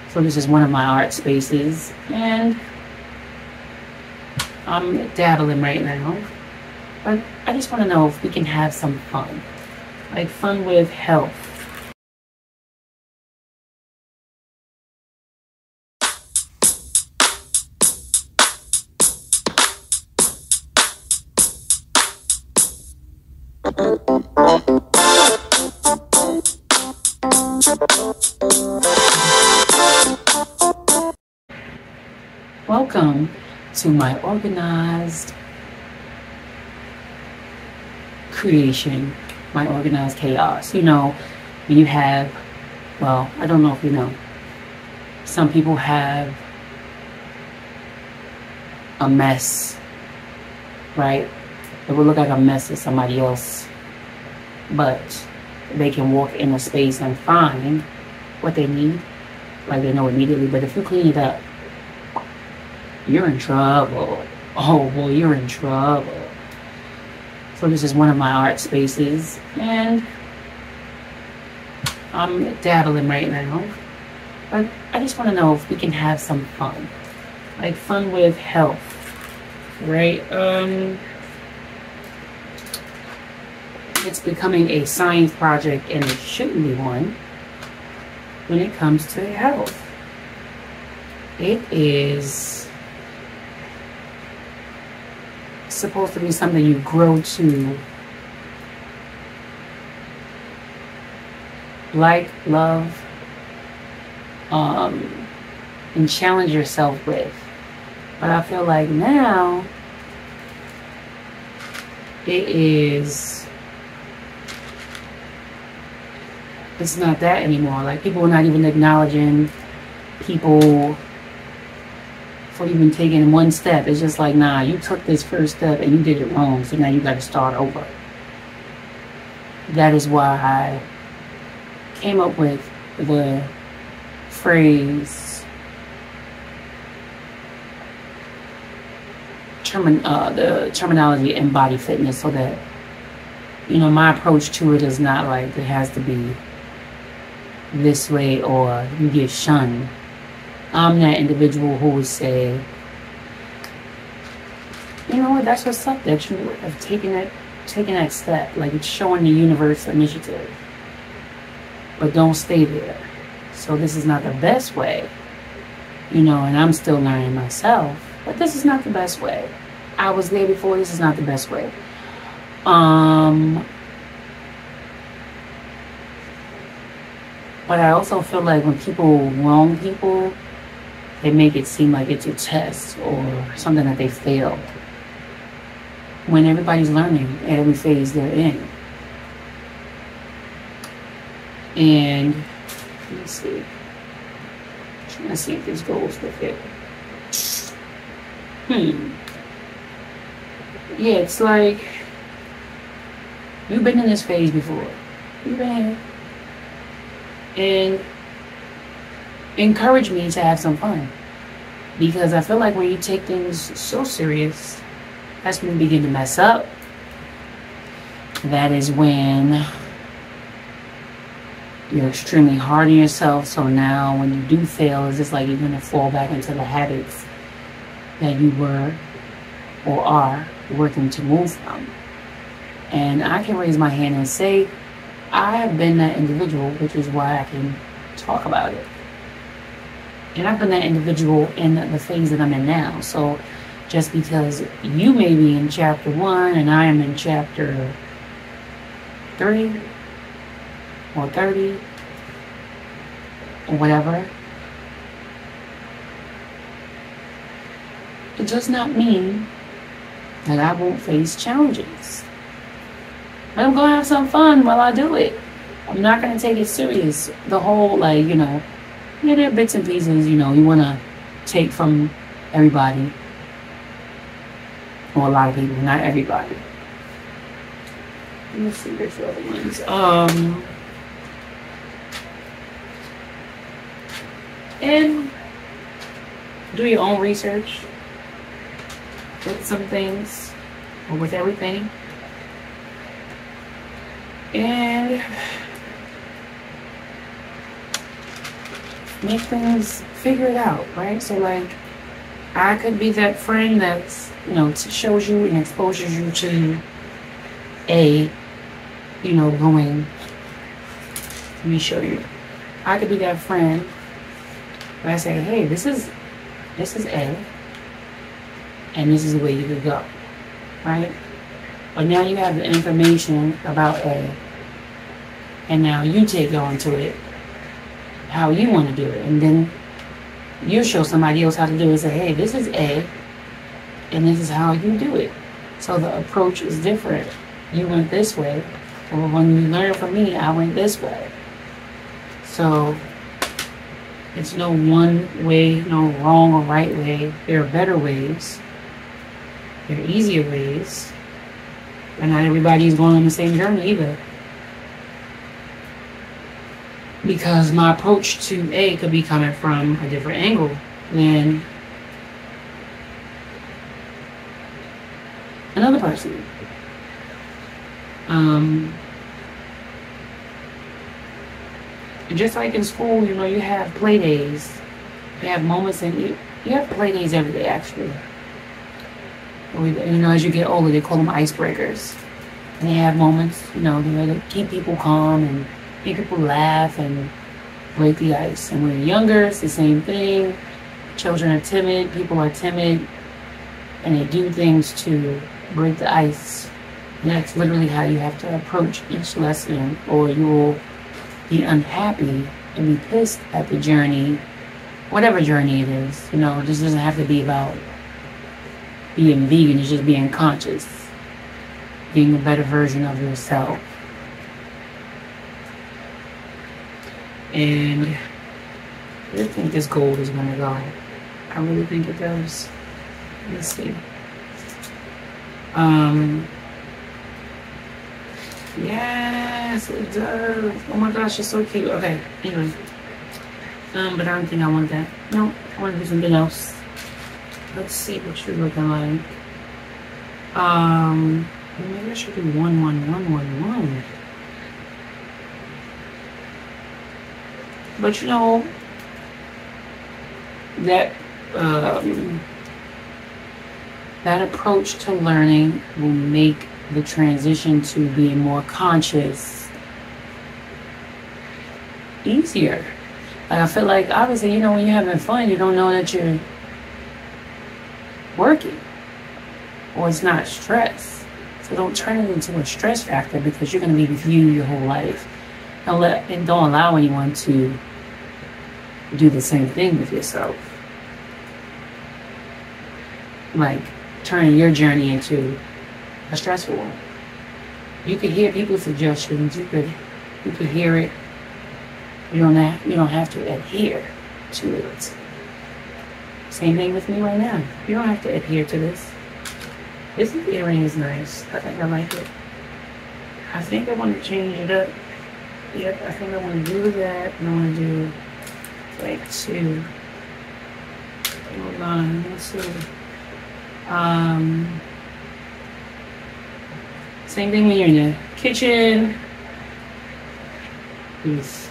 So this is one of my art spaces, and I'm dabbling right now. But I just want to know if we can have some fun, like fun with health. Welcome to my organized creation, my organized chaos. You know, when you have, well, I don't know if you know, some people have a mess, right? It will look like a mess to somebody else, but they can walk in a space and find what they need, like they know immediately. But if you clean it up, you're in trouble. Oh boy, you're in trouble. So this is one of my art spaces, and I'm dabbling right now. But I just want to know if we can have some fun, like fun with health, right? It's becoming a science project, and it shouldn't be one when it comes to health. It is supposed to be something you grow to like, love, and challenge yourself with. But I feel like now it's not that anymore. Like, people are not even acknowledging people for even taking one step. It's just like, nah, you took this first step and you did it wrong, so now you got to start over. That is why I came up with the phrase, the terminology embody fitness, so that, you know, my approach to it is not like it has to be this way or you get shunned. I'm that individual who would say, you know what, that's what's up, that you have taken that step. Like, it's showing the universe initiative. But don't stay there. So this is not the best way, you know, and I'm still learning myself, but this is not the best way. I was there before, this is not the best way. But I also feel like when people wrong people, they make it seem like it's a test or something that they failed, when everybody's learning at every phase they're in. And let me see. I'm trying to see if this goes with it. Yeah, it's like, you've been in this phase before. You've been here. And encourage me to have some fun. Because I feel like when you take things so serious, that's when you begin to mess up. That is when you're extremely hard on yourself. So now when you do fail, it's just like you're going to fall back into the habits that you were or are working to move from. And I can raise my hand and say, I have been that individual, which is why I can talk about it. And I've been that individual in the phase that I'm in now. So just because you may be in chapter 1 and I am in chapter 3 or 30 or whatever, it does not mean that I won't face challenges. But I'm going to have some fun while I do it. I'm not going to take it serious. The whole, like, you know, yeah, there are bits and pieces, you know, you want to take from everybody. Or a lot of people, not everybody. Let me see, there's the other ones. And do your own research with some things, or with everything. And make things, figure it out, right? So like, I could be that friend that's, you know, shows you and exposes you to a, you know, going, let me show you. I could be that friend where I say, hey, this is A, and this is the way you could go, right? But now you have the information about A, and now you take on to it how you want to do it, and then you show somebody else how to do it and say, hey, this is A, and this is how you do it. So the approach is different. You went this way, or when you learn from me, I went this way. So it's no one way, no wrong or right way. There are better ways. There are easier ways. And not everybody's going on the same journey either. Because my approach to A could be coming from a different angle than another person. Just like in school, you know, you have play days. You have moments, and you have play days every day, actually. You know, as you get older, they call them icebreakers. And they have moments, you know, to keep people calm and make people laugh and break the ice. And when you're younger, it's the same thing. Children are timid, people are timid, and they do things to break the ice. And that's literally how you have to approach each lesson, or you will be unhappy and be pissed at the journey, whatever journey it is. You know, this doesn't have to be about being vegan, it's just being conscious, being a better version of yourself. And I really think this gold is going to go. I really think it does. Let's see. Yes, it does. Oh my gosh, it's so cute. Okay, anyway. But I don't think I want that. No, I want to do something else. Let's see what you're looking like. Maybe I should do 1 1 1 1 1. But you know, that that approach to learning will make the transition to being more conscious easier. Like, I feel like, obviously, you know, when you're having fun, you don't know that you're working, or it's not stress. So don't turn it into a stress factor, because you're going to be with you your whole life. And don't allow anyone to do the same thing with yourself. Like, turning your journey into a stressful one. You could hear people's suggestions. You could hear it. You don't have to adhere to it. Same thing with me right now. You don't have to adhere to this. This earring is nice. I think I like it. I think I want to change it up. Yep, I think I want to do that. And I want to do like 2. Hold on, let's see. Same thing when you're in the kitchen, just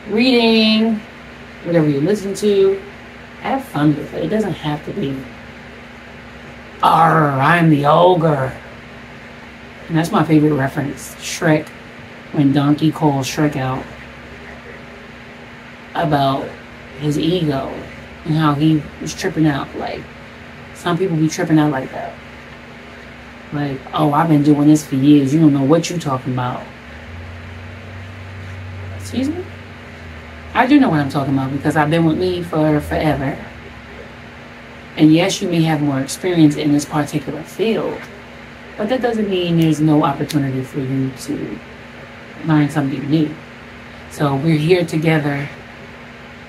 reading, whatever you listen to. Have fun with it. It doesn't have to be, "Arr, I'm the ogre." And that's my favorite reference, Shrek, when Donkey calls Shrek out about his ego and how he was tripping out. Like, some people be tripping out like that. Like, "Oh, I've been doing this for years. You don't know what you're talking about." Excuse me? I do know what I'm talking about, because I've been with me for forever. And yes, you may have more experience in this particular field, but that doesn't mean there's no opportunity for you to learn something new. So we're here together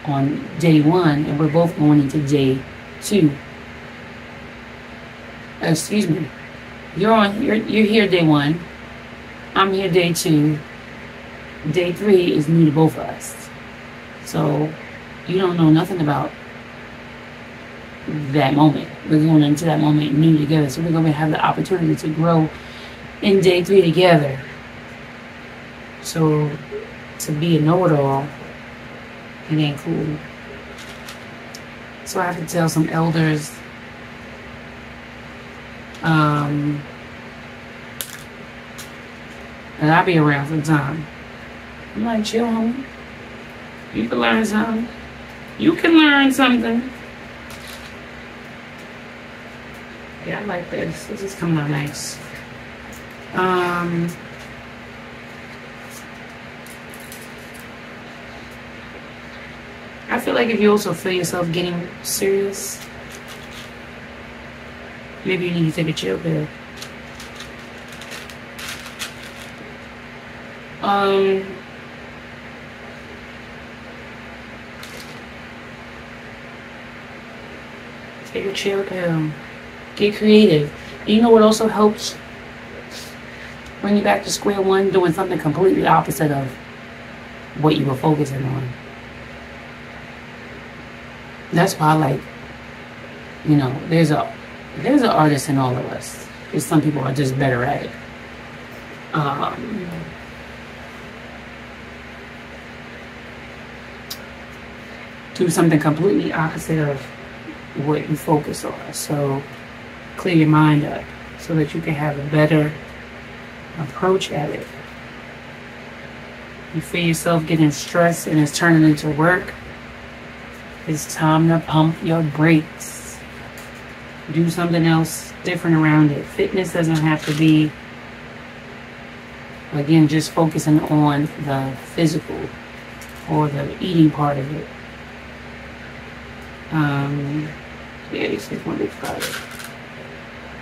on day 1, and we're both going into day 2. Excuse me. You're here day 1. I'm here day 2. Day 3 is new to both of us. So you don't know nothing about that moment. We're going into that moment new together. So we're going to have the opportunity to grow in day 3 together. So to be a know-it-all It ain't cool. So I have to tell some elders, that I'll be around for time. I'm like, chill, homie. You can learn something. You can learn something. Yeah, I like this. This is coming out nice. I feel like if you also feel yourself getting serious, maybe you need to take a chill pill. Take a chill pill. Get creative. And you know what also helps? Bring you back to square one, doing something completely opposite of what you were focusing on. That's why I like, you know, there's an artist in all of us. Because some people are just better at it. Do something completely opposite of what you focus on. So clear your mind up so that you can have a better approach at it. You feel yourself getting stressed and it's turning into work. It's time to pump your brakes. Do something else different around it. Fitness doesn't have to be, again, just focusing on the physical or the eating part of it. Yeah, this is Monday, Friday.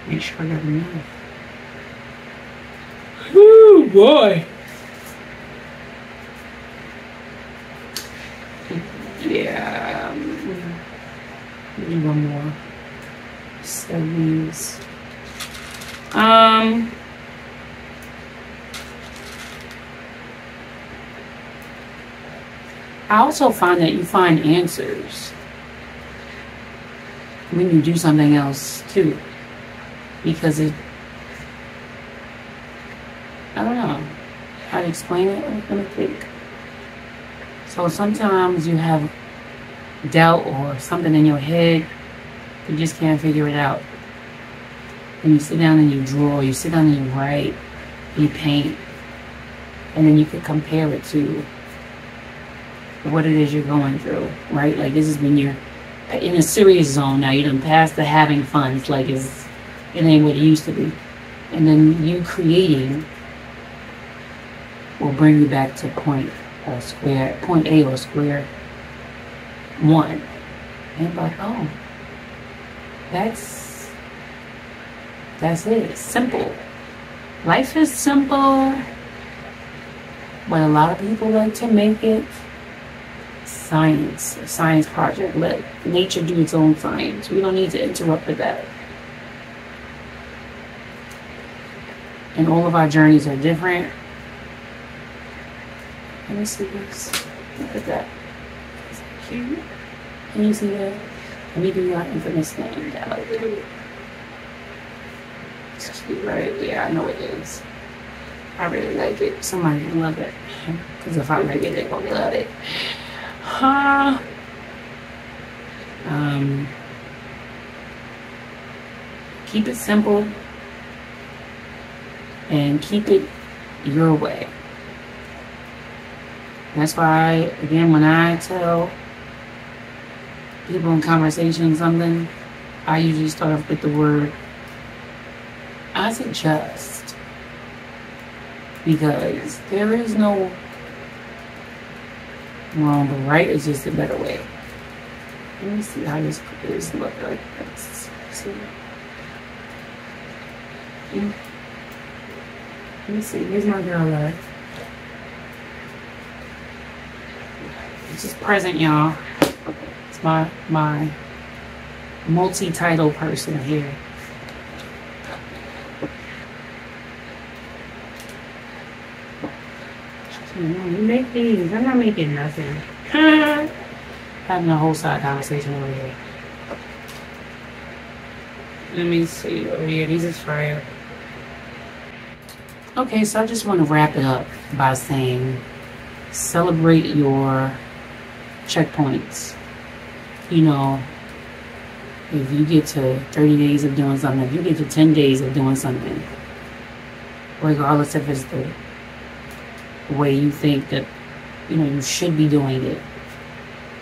Make sure I got enough. Woo, boy. Yeah. Maybe one more. 70s. I also find that you find answers when you do something else too, because I don't know how to explain it. I'm gonna think. So sometimes you have doubt or something in your head, you just can't figure it out. And you sit down and you draw, you sit down and you write, you paint, and then you can compare it to what it is you're going through, right? Like this is when you're in a serious zone now. You done past the having fun. It's like it ain't what it used to be. And then you creating will bring you back to point A or square one. And like, oh, that's it. It's simple. Life is simple, but a lot of people like to make it a science project. Let nature do its own science. We don't need to interrupt with that. And all of our journeys are different. Let me see this. Look at that. Is that cute? Can you see that? Let me do your infamous name. It's cute, right? Yeah, I know it is. I really like it. Somebody will love it. Because if I make it, they're going to love it. Keep it simple and keep it your way. That's why, again, when I tell people in conversation something, I usually start off with the word I suggest, because there is no wrong or right. It's just a better way. Let me see how this look like. Let's see. Let me see. Here's my girl life. This is present, y'all. It's my multi-title person here. You make these. I'm not making nothing. Having a whole side conversation over here. Let me see over here. These is fire. Okay, so I just want to wrap it up by saying celebrate your checkpoints. You know, if you get to 30 days of doing something, if you get to 10 days of doing something, regardless if it's the way you think that, you know, you should be doing it,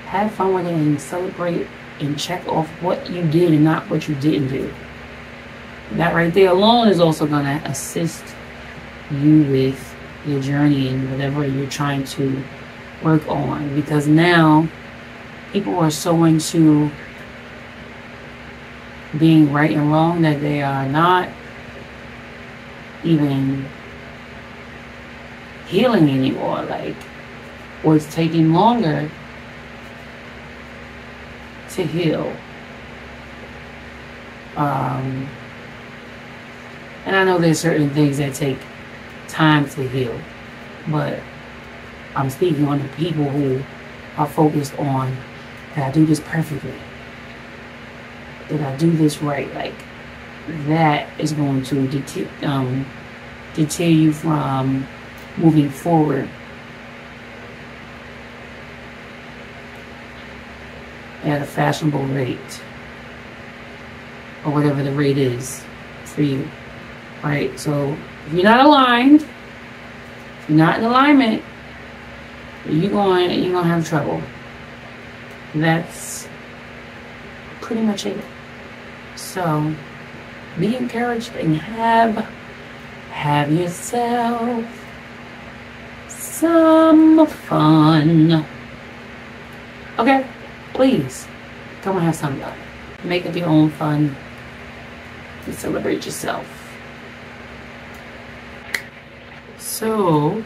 have fun with it and celebrate and check off what you did and not what you didn't do. That right there alone is also going to assist you with your journey and whatever you're trying to work on, because now people are so into being right and wrong that they are not even healing anymore, like, or it's taking longer to heal. And I know there's certain things that take time to heal, but I'm speaking on the people who are focused on, did I do this perfectly? Did I do this right? Like, that is going to deter you from moving forward at a fashionable rate, or whatever the rate is for you, right? So if you're not aligned, if you're not in alignment, you're gonna have trouble. That's pretty much it. So be encouraged and have yourself some fun. Okay, please come and have some fun. Make up your own fun and celebrate yourself. So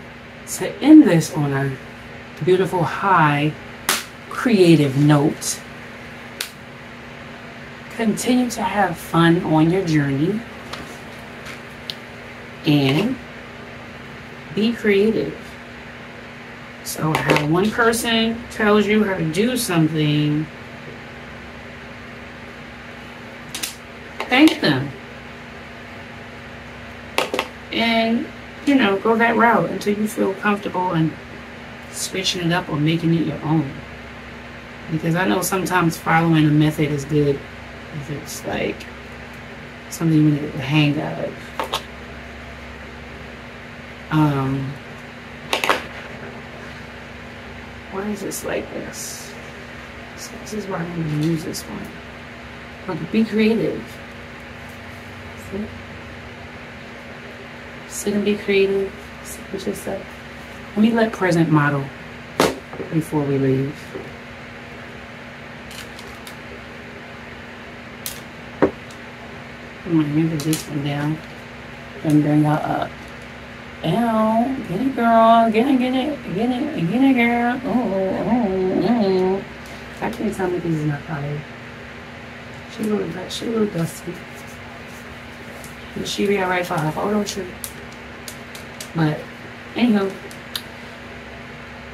to end this on a beautiful high creative note, continue to have fun on your journey and be creative. So how one person tells you how to do something, thank them. And, you know, go that route until you feel comfortable and switching it up or making it your own. Because I know sometimes following a method is good if it's like something you get the hang of. Why is this like this? So this is why I'm going to use this one. But be creative. See? Sit and be creative. Sit with yourself. Let me let present model before we leave. I'm going to move this one down and bring her up. Ow, get it, girl. Get it, girl. Oh. I can't tell me this is not tired. She a little dusty. But she be alright for her photo shoot. But, anywho,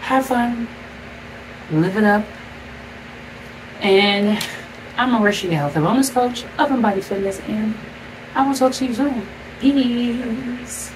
have fun. Live it up. And I'm Marisha, your health and wellness coach of MBodyFitness, and I will talk to you soon. Peace.